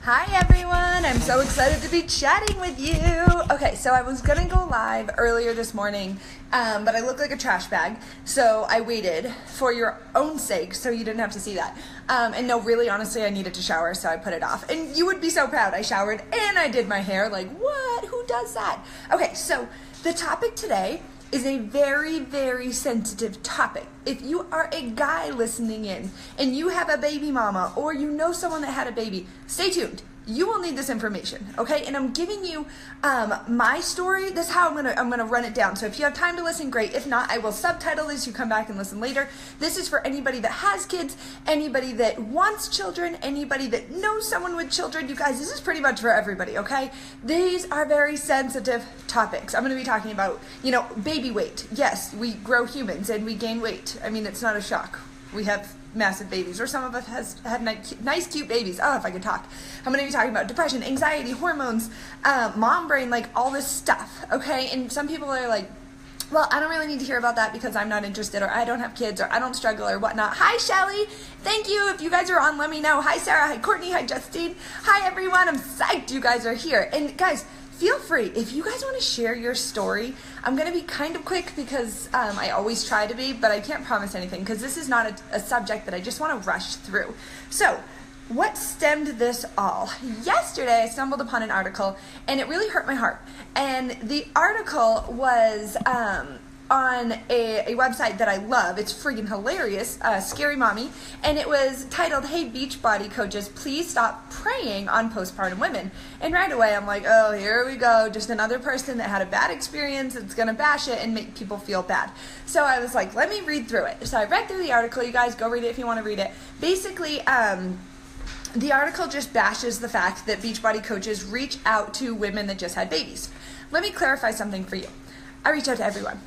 Hi everyone, I'm so excited to be chatting with you. Okay, so I was gonna go live earlier this morning, but I look like a trash bag, so I waited for your own sake so you didn't have to see that. And no, really, honestly, I needed to shower, so I put it off. And you would be so proud. I showered and I did my hair. Like, what? Who does that? Okay, so the topic today is a very, very sensitive topic. If you are a guy listening in and you have a baby mama or you know someone that had a baby, stay tuned. You will need this information, okay? And I'm giving you my story. This is how I'm gonna run it down. So if you have time to listen, great. If not, I will subtitle this. You come back and listen later. This is for anybody that has kids, anybody that wants children, anybody that knows someone with children. You guys, this is pretty much for everybody, okay? These are very sensitive topics. I'm gonna be talking about, baby weight. Yes, we grow humans and we gain weight. I mean, it's not a shock. We have massive babies, or some of us has had nice cute babies. Oh, if I could talk. I'm going to be talking about depression, anxiety, hormones, mom brain, like all this stuff, okay? And some people are like, well, I don't really need to hear about that because I'm not interested, or I don't have kids, or I don't struggle, or whatnot. Hi, Shelly. Thank you. If you guys are on, let me know. Hi, Sarah. Hi, Courtney. Hi, Justine. Hi, everyone. I'm psyched you guys are here. And guys, feel free, if you guys want to share your story. I'm going to be kind of quick because I always try to be, but I can't promise anything because this is not a subject that I just want to rush through. So, what stemmed this all? Yesterday, I stumbled upon an article, and it really hurt my heart. And the article was on a website that I love. It's freaking hilarious, Scary Mommy, and it was titled, "Hey Beachbody Coaches, please stop preying on postpartum women." And right away I'm like, oh, here we go, just another person that had a bad experience that's gonna bash it and make people feel bad. So I was like, let me read through it. So I read through the article. You guys go read it if you want to read it. Basically, the article just bashes the fact that Beachbody coaches reach out to women that just had babies. Let me clarify something for you. I reach out to everyone.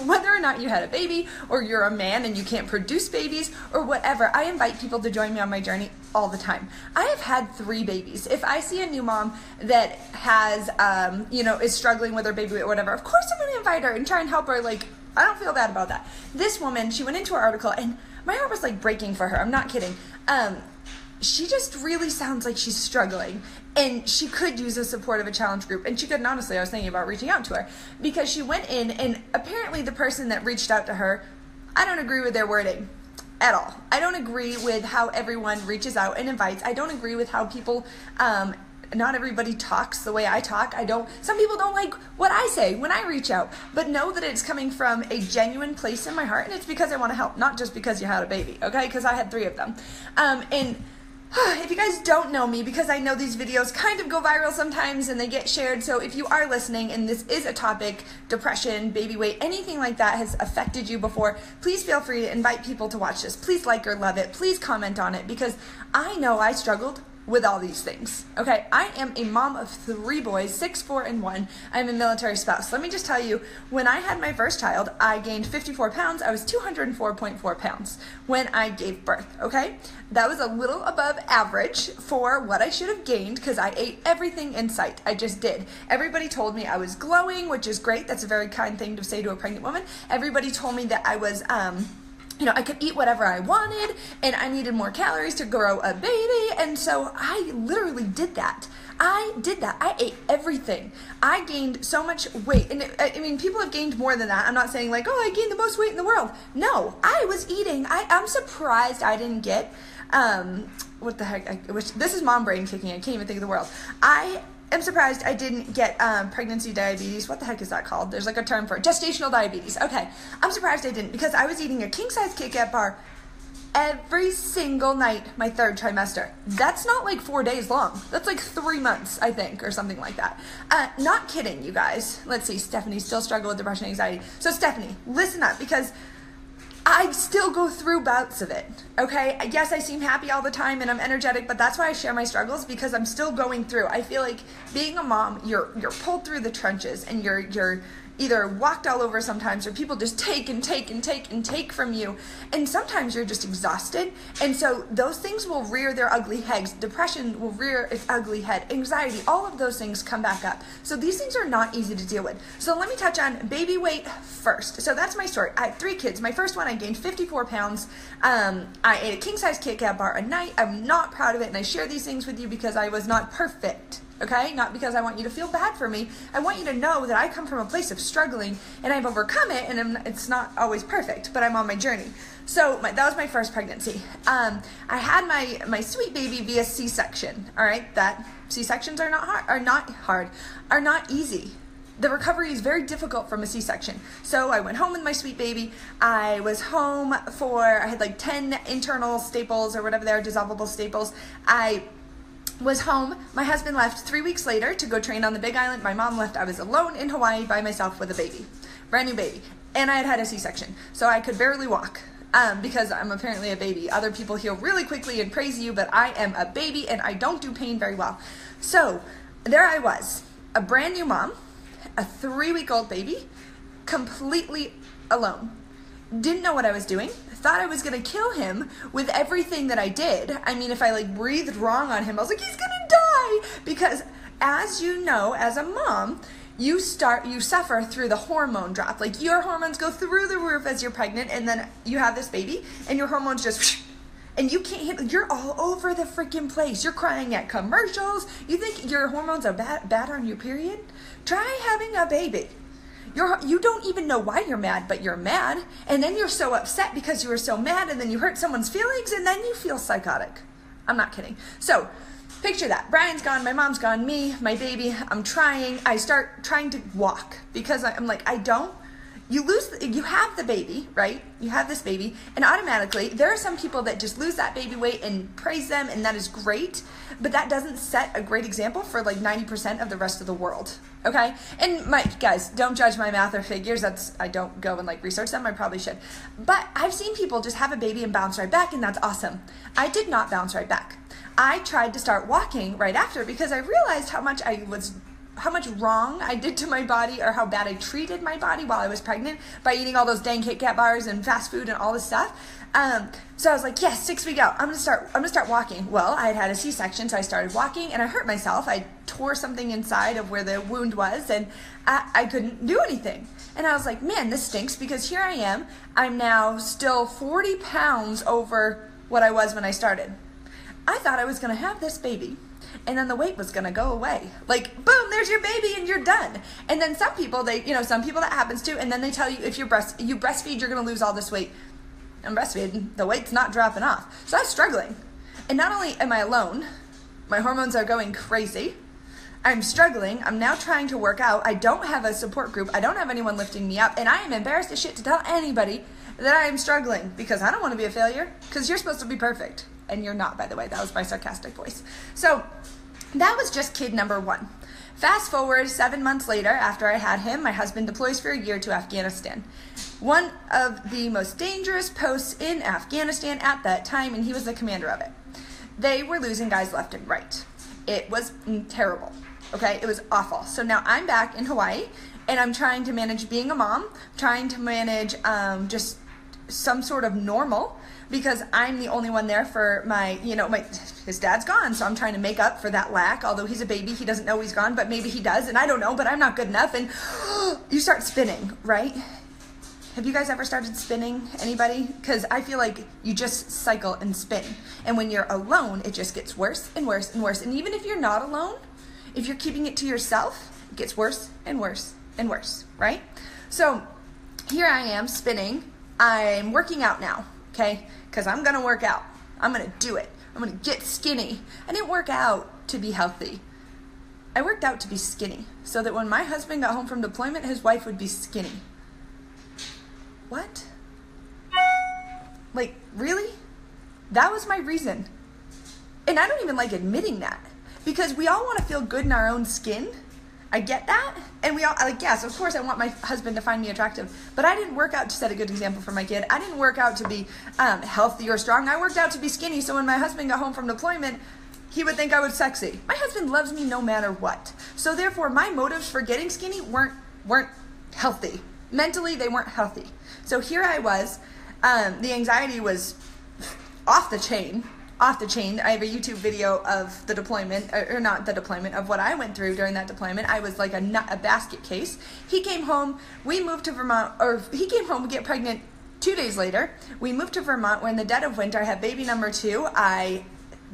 Whether or not you had a baby, or you're a man and you can't produce babies, or whatever, I invite people to join me on my journey all the time. I have had 3 babies. If I see a new mom that has, is struggling with her baby or whatever, of course I'm going to invite her and try and help her. Like, I don't feel bad about that. This woman, she went into her article and my heart was like breaking for her. I'm not kidding. She just really sounds like she's struggling, and she could use the support of a challenge group, and she could, and honestly, I was thinking about reaching out to her, because she went in, and apparently the person that reached out to her, I don't agree with their wording at all. I don't agree with how everyone reaches out and invites. I don't agree with how people, not everybody talks the way I talk. Some people don't like what I say when I reach out, but know that it's coming from a genuine place in my heart, and it's because I want to help, not just because you had a baby, okay? Because I had 3 of them, and if you guys don't know me, because I know these videos kind of go viral sometimes and they get shared, so if you are listening and this is a topic, depression, baby weight, anything like that has affected you before, please feel free to invite people to watch this. Please like or love it. Please comment on it, because I know I struggled with all these things, okay? I am a mom of 3 boys, 6, 4, and 1. I'm a military spouse. Let me just tell you, when I had my first child, I gained 54 pounds. I was 204.4 pounds when I gave birth, okay? That was a little above average for what I should have gained, because I ate everything in sight. I just did. Everybody told me I was glowing, which is great. That's a very kind thing to say to a pregnant woman. Everybody told me that I was, I could eat whatever I wanted, and I needed more calories to grow a baby, and so I literally did that. I ate everything. I gained so much weight, and people have gained more than that. I'm not saying like, oh, I gained the most weight in the world. No, I was eating. I'm surprised I didn't get, what the heck, this is mom brain kicking. I can't even think of the word. I'm surprised I didn't get pregnancy diabetes. What the heck is that called? There's like a term for it. Gestational diabetes. Okay. I'm surprised I didn't, because I was eating a king-size Kit Kat bar every single night my 3rd trimester. That's not like 4 days long. That's like 3 months, I think, or something like that. Not kidding, you guys. Let's see. Stephanie still struggle with depression and anxiety. So Stephanie, listen up, because I still go through bouts of it, okay? Yes, I seem happy all the time and I'm energetic, but that's why I share my struggles, because I'm still going through. I feel like being a mom, you're pulled through the trenches, and you're either walked all over sometimes, or people just take and take and take and take from you. And sometimes you're just exhausted. And so those things will rear their ugly heads. Depression will rear its ugly head. Anxiety, all of those things come back up. So these things are not easy to deal with. So let me touch on baby weight first. So that's my story. I have 3 kids. My first one, I gained 54 pounds. I ate a king-size Kit Kat bar a night. I'm not proud of it, and I share these things with you because I was not perfect. Okay? Not because I want you to feel bad for me. I want you to know that I come from a place of struggling, and I've overcome it, and it's not always perfect, but I'm on my journey. So that was my first pregnancy. I had my sweet baby via C-section. All right? That C-sections are not easy. The recovery is very difficult from a C-section. So I went home with my sweet baby. I was home I had like 10 internal staples or whatever they are, dissolvable staples. I was home. My husband left 3 weeks later to go train on the Big Island. My mom left. I was alone in Hawaii by myself with a baby, brand new baby. And I had a C-section. So I could barely walk because I'm apparently a baby. Other people heal really quickly and praise you, but I am a baby and I don't do pain very well. So there I was, a brand new mom, a 3-week-old baby, completely alone. Didn't know what I was doing. Thought I was going to kill him with everything that I did. I mean, if I like breathed wrong on him, I was like, he's going to die. Because as you know, as a mom, you suffer through the hormone drop. Like your hormones go through the roof as you're pregnant, and then you have this baby and your hormones just, and you can't handle, you're all over the freaking place. You're crying at commercials. You think your hormones are bad on your period? Try having a baby. You don't even know why you're mad, but you're mad. And then you're so upset because you were so mad, and then you hurt someone's feelings, and then you feel psychotic. I'm not kidding. So picture that. Brian's gone, my mom's gone, me, my baby, I'm trying. I start trying to walk because I'm like, you have the baby, right? You have this baby, and automatically, there are some people that just lose that baby weight and praise them, and that is great, but that doesn't set a great example for like 90% of the rest of the world, okay? And guys, don't judge my math or figures. I don't go and like research them. I probably should. But I've seen people just have a baby and bounce right back, and that's awesome. I did not bounce right back. I tried to start walking right after because I realized how much wrong I did to my body, or how bad I treated my body while I was pregnant by eating all those dang Kit Kat bars and fast food and all this stuff. So I was like, yes, 6 weeks out, I'm gonna start walking. Well, I had a C-section, so I started walking, and I hurt myself. I tore something inside of where the wound was, and I couldn't do anything. And I was like, man, this stinks, because here I am. I'm now still 40 pounds over what I was when I started. I thought I was gonna have this baby, and then the weight was gonna go away. Like, boom, there's your baby and you're done. And then some people, some people that happens to, and then they tell you if you breastfeed, you're gonna lose all this weight. I'm breastfeeding, the weight's not dropping off. So I was struggling. And not only am I alone, my hormones are going crazy, I'm struggling, I'm now trying to work out, I don't have a support group, I don't have anyone lifting me up, and I am embarrassed as shit to tell anybody that I am struggling, because I don't want to be a failure, because you're supposed to be perfect. And you're not, by the way. That was my sarcastic voice. So that was just kid number 1. Fast forward 7 months later, after I had him, my husband deploys for a year to Afghanistan. One of the most dangerous posts in Afghanistan at that time, and he was the commander of it. They were losing guys left and right. It was terrible, okay? It was awful. So now I'm back in Hawaii, and I'm trying to manage being a mom, trying to manage just some sort of normal, because I'm the only one there for his dad's gone, so I'm trying to make up for that lack. Although he's a baby, he doesn't know he's gone, but maybe he does, and I don't know, but I'm not good enough, and you start spinning, right? Have you guys ever started spinning? Anybody? Because I feel like you just cycle and spin, and when you're alone, it just gets worse and worse and worse, and even if you're not alone, if you're keeping it to yourself, it gets worse and worse and worse, right? So here I am spinning. I'm working out now, okay? Because I'm going to work out. I'm going to do it. I'm going to get skinny. I didn't work out to be healthy. I worked out to be skinny, so that when my husband got home from deployment, his wife would be skinny. What? Like, really? That was my reason. And I don't even like admitting that, because we all want to feel good in our own skin. I get that, and we all, like, yes, of course I want my husband to find me attractive, but I didn't work out to set a good example for my kid. I didn't work out to be healthy or strong. I worked out to be skinny, so when my husband got home from deployment, he would think I was sexy. My husband loves me no matter what. So therefore, my motives for getting skinny weren't healthy. Mentally, they weren't healthy. So here I was, the anxiety was off the chain. I have a YouTube video of the deployment, or not the deployment, of what I went through during that deployment. I was like a basket case. He came home, we moved to Vermont, or he came home to get pregnant 2 days later. We moved to Vermont. We're in the dead of winter. I have baby number 2. I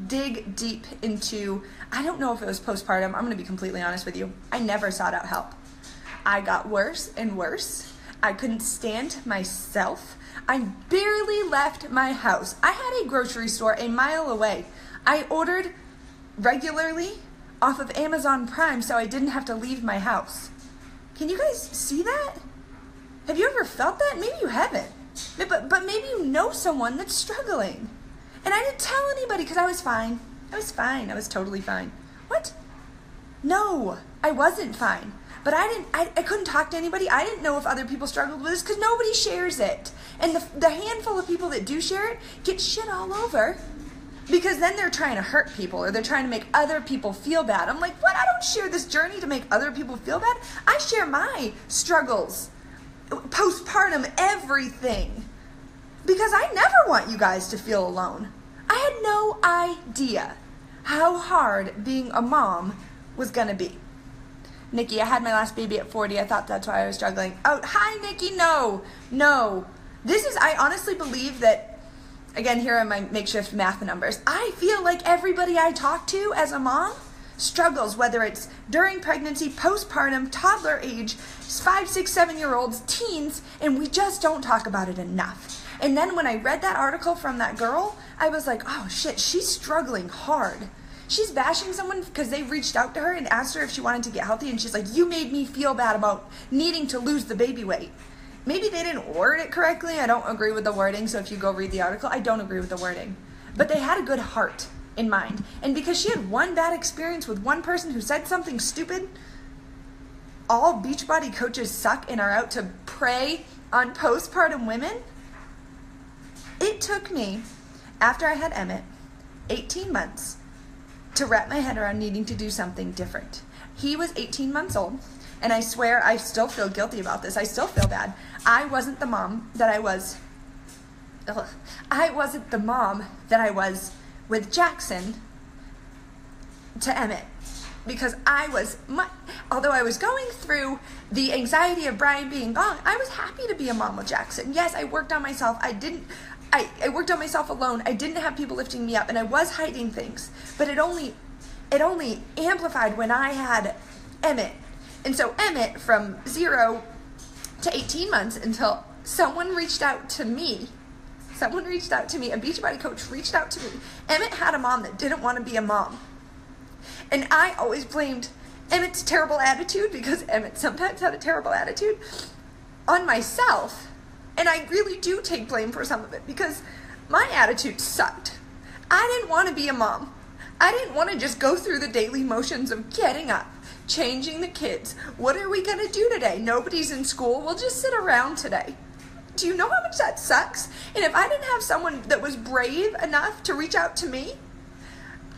dig deep into, I don't know if it was postpartum. I'm going to be completely honest with you. I never sought out help. I got worse and worse. I couldn't stand myself. I barely left my house. I had a grocery store a mile away. I ordered regularly off of Amazon Prime so I didn't have to leave my house. Can you guys see that? Have you ever felt that? Maybe you haven't. But maybe you know someone that's struggling. And I didn't tell anybody because I was fine. I was totally fine. What? No, I wasn't fine. But I couldn't talk to anybody. I didn't know if other people struggled with this because nobody shares it. And the handful of people that do share it get shit all over because then they're trying to hurt people or they're trying to make other people feel bad. I'm like, what? I don't share this journey to make other people feel bad. I share my struggles, postpartum, everything. Because I never want you guys to feel alone. I had no idea how hard being a mom was going to be. Nikki, I had my last baby at 40. I thought that's why I was struggling. Oh, hi, Nikki. No. I honestly believe that, again, here are my makeshift math numbers. I feel like everybody I talk to as a mom struggles, whether it's during pregnancy, postpartum, toddler age, 5, 6, 7-year-olds, teens, and we just don't talk about it enough. And then when I read that article from that girl, I was like, oh shit, she's struggling hard. She's bashing someone because they reached out to her and asked her if she wanted to get healthy, and she's like, you made me feel bad about needing to lose the baby weight. Maybe they didn't word it correctly. I don't agree with the wording, so if you go read the article, I don't agree with the wording. But they had a good heart in mind. And because she had one bad experience with one person who said something stupid, all Beachbody coaches suck and are out to prey on postpartum women. It took me, after I had Emmett, 18 months to wrap my head around needing to do something different. He was 18 months old, and I swear I still feel guilty about this. I still feel bad. I wasn't the mom that I was. I wasn't the mom that I was with Jackson to Emmett, because although I was going through the anxiety of Brian being gone, I was happy to be a mom with Jackson. Yes, I worked on myself. I worked on myself alone. I didn't have people lifting me up, and I was hiding things. But it only amplified when I had Emmett. And so Emmett, from 0 to 18 months, until someone reached out to me. A Beachbody coach reached out to me. Emmett had a mom that didn't want to be a mom. And I always blamed Emmett's terrible attitude, because Emmett sometimes had a terrible attitude, on myself. And I really do take blame for some of it, because my attitude sucked. I didn't want to be a mom. I didn't want to just go through the daily motions of getting up, changing the kids. What are we going to do today? Nobody's in school. We'll just sit around today. Do you know how much that sucks? And if I didn't have someone that was brave enough to reach out to me,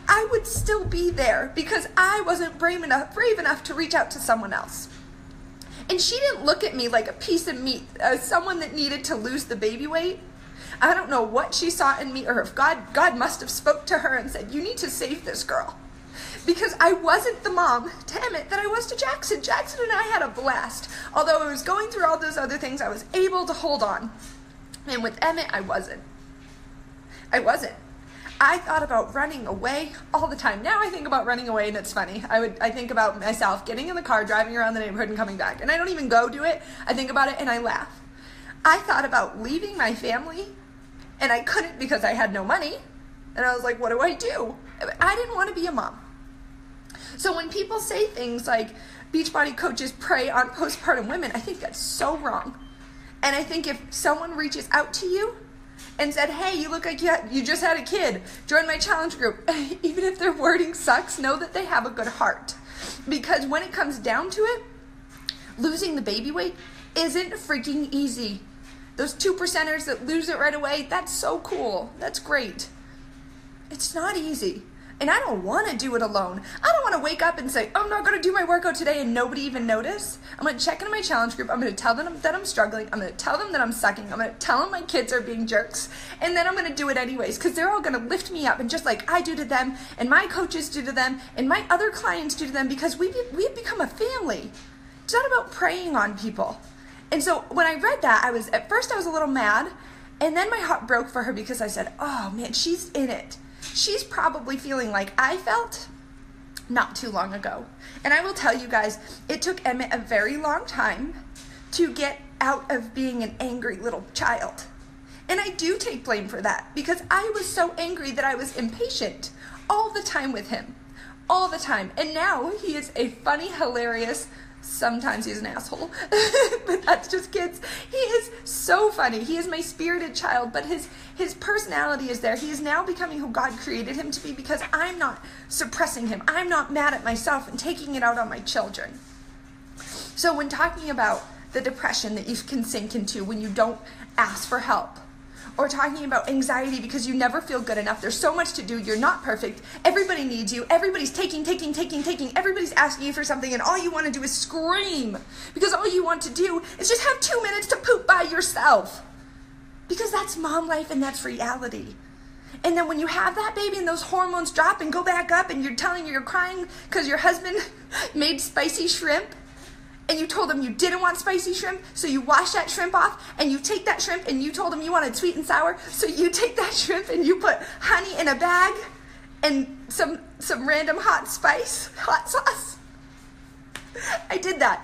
I would still be there, because I wasn't brave enough to reach out to someone else. And she didn't look at me like a piece of meat, as someone that needed to lose the baby weight. I don't know what she saw in me, or if God must have spoke to her and said, you need to save this girl. Because I wasn't the mom to Emmett that I was to Jackson. Jackson and I had a blast. Although I was going through all those other things, I was able to hold on. And with Emmett, I wasn't. I thought about running away all the time. Now I think about running away and it's funny. I think about myself getting in the car, driving around the neighborhood and coming back. And I don't even go do it. I think about it and I laugh. I thought about leaving my family, and I couldn't because I had no money. And I was like, what do? I didn't want to be a mom. So when people say things like Beachbody coaches prey on postpartum women, I think that's so wrong. And I think if someone reaches out to you and said, hey, you look like you just had a kid, join my challenge group, even if their wording sucks, know that they have a good heart. Because when it comes down to it, losing the baby weight isn't freaking easy. Those 2%ers that lose it right away, that's so cool. That's great. It's not easy. And I don't want to do it alone. I don't want to wake up and say, I'm not going to do my workout today and nobody even notice. I'm going to check into my challenge group. I'm going to tell them that I'm struggling. I'm going to tell them that I'm sucking. I'm going to tell them my kids are being jerks. And then I'm going to do it anyways because they're all going to lift me up. And just like I do to them and my coaches do to them and my other clients do to them, because we've become a family. It's not about preying on people. And so when I read that, at first I was a little mad. And then my heart broke for her because I said, oh man, she's in it. She's probably feeling like I felt not too long ago. And I will tell you guys, it took Emmett a very long time to get out of being an angry little child. And I do take blame for that because I was so angry that I was impatient all the time with him. All the time. And now he is a funny, hilarious, sometimes he's an asshole, but that's just kids. He is so funny. He is my spirited child, but his personality is there. He is now becoming who God created him to be because I'm not suppressing him. I'm not mad at myself and taking it out on my children. So when talking about the depression that you can sink into when you don't ask for help, or talking about anxiety because you never feel good enough. There's so much to do. You're not perfect. Everybody needs you. Everybody's taking. Everybody's asking you for something, and all you want to do is scream because all you want to do is just have 2 minutes to poop by yourself. Because that's mom life and that's reality. And then when you have that baby and those hormones drop and go back up and you're crying because your husband made spicy shrimp, and you told him you didn't want spicy shrimp, so you wash that shrimp off, and you take that shrimp, and you told him you wanted sweet and sour, so you take that shrimp and you put honey in a bag and some random hot sauce. I did that.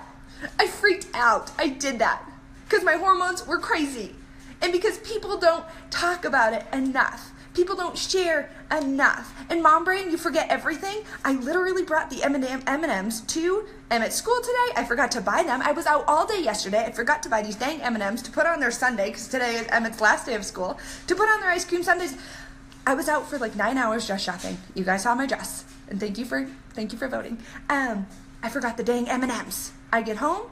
I freaked out. I did that because my hormones were crazy, and because people don't talk about it enough. People don't share enough. And mom brain, you forget everything. I literally brought the M&Ms to Emmett's school today. I forgot to buy them. I was out all day yesterday. I forgot to buy these dang M&Ms to put on their sundae, because today is Emmett's last day of school, to put on their ice cream sundaes. I was out for like 9 hours dress shopping. You guys saw my dress. And thank you for voting. I forgot the dang M&Ms. I get home.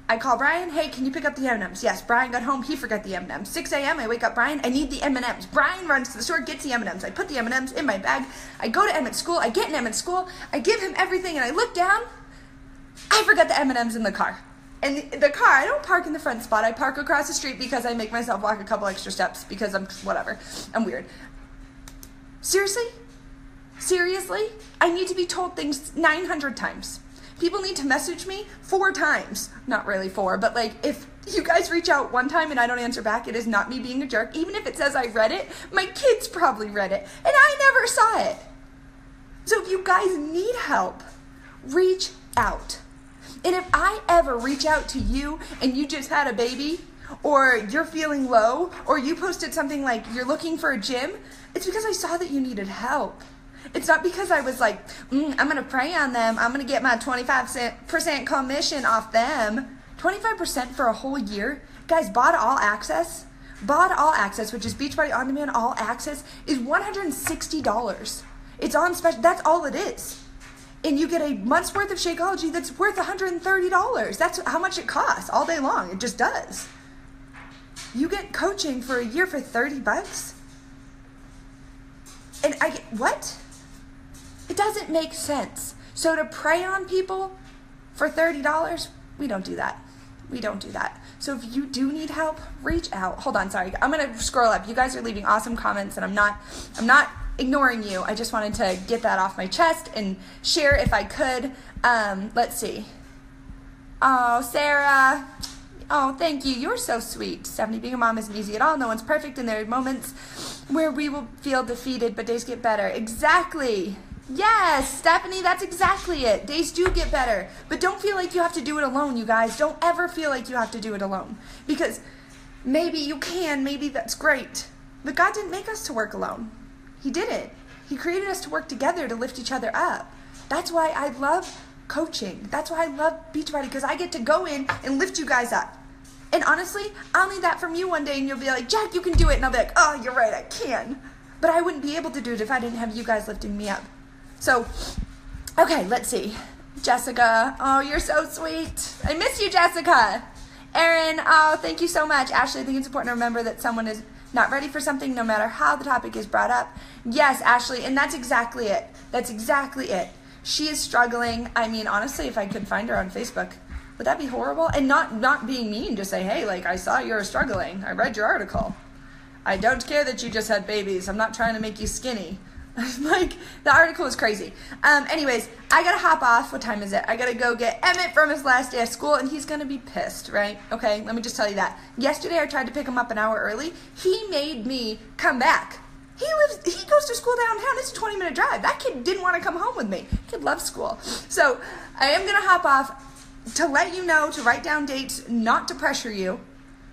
I call Brian, hey, can you pick up the M&Ms? Yes, Brian got home, he forgot the M&Ms. 6 a.m., I wake up Brian, I need the M&Ms. Brian runs to the store, gets the M&Ms. I put the M&Ms in my bag. I go to Emmett's school, I get in Emmett's school, I give him everything, and I look down, I forgot the M&Ms in the car. And the car, I don't park in the front spot, I park across the street because I make myself walk a couple extra steps because I'm weird. Seriously? I need to be told things 900 times. People need to message me 4 times. Not really 4, but like if you guys reach out 1 time and I don't answer back, it is not me being a jerk. Even if it says I read it, my kids probably read it, and I never saw it. So if you guys need help, reach out. And if I ever reach out to you and you just had a baby, or you're feeling low, or you posted something like you're looking for a gym, it's because I saw that you needed help. It's not because I was like, I'm going to prey on them. I'm going to get my 25% commission off them. 25% for a whole year? Guys, BOD All Access, which is Beachbody On Demand All Access, is $160. It's on special. That's all it is. And you get a month's worth of Shakeology that's worth $130. That's how much it costs all day long. It just does. You get coaching for a year for $30? And I get, what? It doesn't make sense. So to prey on people for $30, we don't do that. So if you do need help, reach out. Hold on, sorry. I'm going to scroll up. You guys are leaving awesome comments, and I'm not ignoring you. I just wanted to get that off my chest and share if I could. Let's see. Oh, Sarah. Oh, thank you. You're so sweet. Stephanie, being a mom isn't easy at all. No one's perfect, and there are moments where we will feel defeated, but days get better. Exactly. Yes, Stephanie, that's exactly it. Days do get better. But don't feel like you have to do it alone, you guys. Don't ever feel like you have to do it alone. Because maybe you can, maybe that's great. But God didn't make us to work alone. He didn't. He created us to work together to lift each other up. That's why I love coaching. That's why I love Beachbody, because I get to go in and lift you guys up. And honestly, I'll need that from you one day, and you'll be like, Jack, you can do it. And I'll be like, oh, you're right, I can. But I wouldn't be able to do it if I didn't have you guys lifting me up. So, okay, let's see. Jessica, oh, you're so sweet. I miss you, Jessica. Erin, oh, thank you so much. Ashley, I think it's important to remember that someone is not ready for something no matter how the topic is brought up. Yes, Ashley, and that's exactly it. That's exactly it. She is struggling. I mean, honestly, if I could find her on Facebook, would that be horrible? And not being mean, just say, hey, like, I saw you're struggling. I read your article. I don't care that you just had babies. I'm not trying to make you skinny. Like, the article was crazy. Anyways, I gotta hop off. What time is it? I gotta go get Emmett from his last day of school, and he's gonna be pissed, right? Okay, let me just tell you that. Yesterday, I tried to pick him up an hour early. He made me come back. He goes to school downtown. It's a 20-minute drive. That kid didn't want to come home with me. Kid loves school. So I am gonna hop off to let you know, to write down dates, not to pressure you.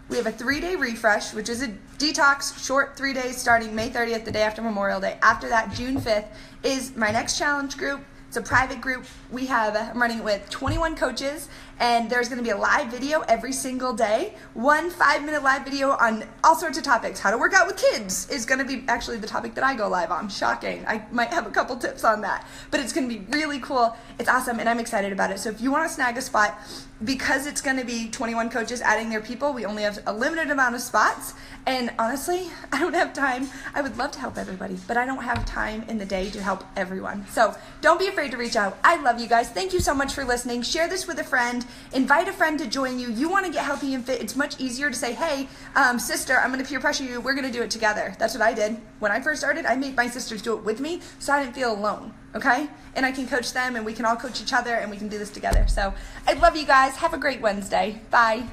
We have a 3-day refresh, which is a detox, short 3 days starting May 30th, the day after Memorial Day. After that, June 5th is my next challenge group. It's a private group. I'm running it with 21 coaches, and there's going to be a live video every single day. 1 5-minute live video on all sorts of topics. How to work out with kids is going to be actually the topic that I go live on. Shocking. I might have a couple tips on that, but it's going to be really cool. It's awesome, and I'm excited about it. So if you want to snag a spot, because it's going to be 21 coaches adding their people, we only have a limited amount of spots. And honestly, I don't have time. I would love to help everybody, but I don't have time in the day to help everyone. So don't be afraid to reach out. I love you guys. Thank you so much for listening. Share this with a friend. Invite a friend to join you. You want to get healthy and fit. It's much easier to say, hey, sister, I'm going to peer pressure you. We're going to do it together. That's what I did. When I first started, I made my sisters do it with me so I didn't feel alone. Okay? And I can coach them, and we can all coach each other, and we can do this together. So I love you guys. Have a great Wednesday. Bye.